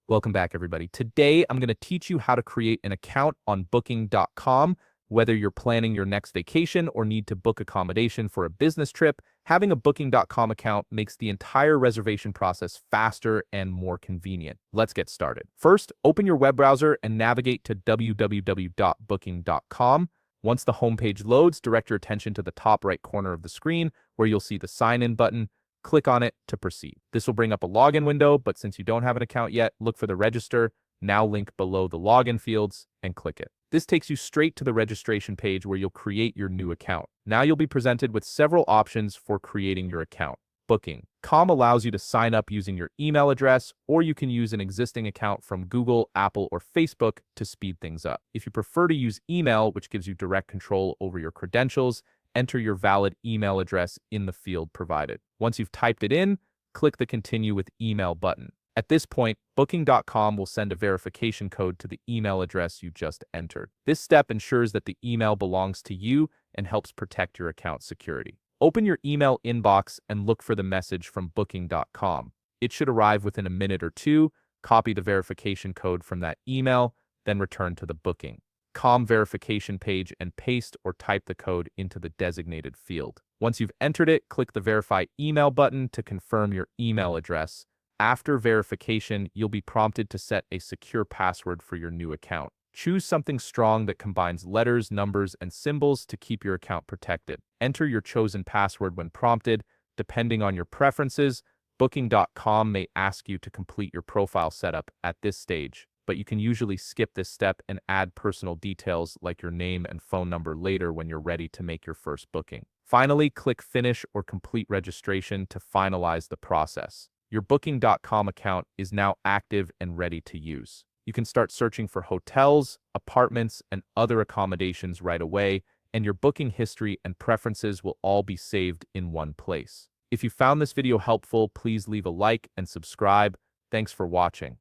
Welcome back, everybody. Today, I'm going to teach you how to create an account on Booking.com. Whether you're planning your next vacation or need to book accommodation for a business trip, having a Booking.com account makes the entire reservation process faster and more convenient. Let's get started. First, open your web browser and navigate to www.booking.com. Once the homepage loads, direct your attention to the top right corner of the screen where you'll see the sign in button. Click on it to proceed. This will bring up a login window, but since you don't have an account yet, look for the register, now link below the login fields, and click it. This takes you straight to the registration page where you'll create your new account. Now you'll be presented with several options for creating your account. Booking.com allows you to sign up using your email address, or you can use an existing account from Google, Apple, or Facebook to speed things up. If you prefer to use email, which gives you direct control over your credentials, enter your valid email address in the field provided. Once you've typed it in, click the Continue with Email button. At this point, Booking.com will send a verification code to the email address you just entered. This step ensures that the email belongs to you and helps protect your account security. Open your email inbox and look for the message from Booking.com. It should arrive within a minute or two. Copy the verification code from that email, then return to the Booking.com verification page and paste or type the code into the designated field. Once you've entered it, click the Verify Email button to confirm your email address. After verification, you'll be prompted to set a secure password for your new account. Choose something strong that combines letters, numbers, and symbols to keep your account protected. Enter your chosen password when prompted. Depending on your preferences, Booking.com may ask you to complete your profile setup at this stage, but you can usually skip this step and add personal details like your name and phone number later when you're ready to make your first booking. Finally, click Finish or Complete Registration to finalize the process. Your Booking.com account is now active and ready to use. You can start searching for hotels, apartments, and other accommodations right away, and your booking history and preferences will all be saved in one place. If you found this video helpful, please leave a like and subscribe. Thanks for watching.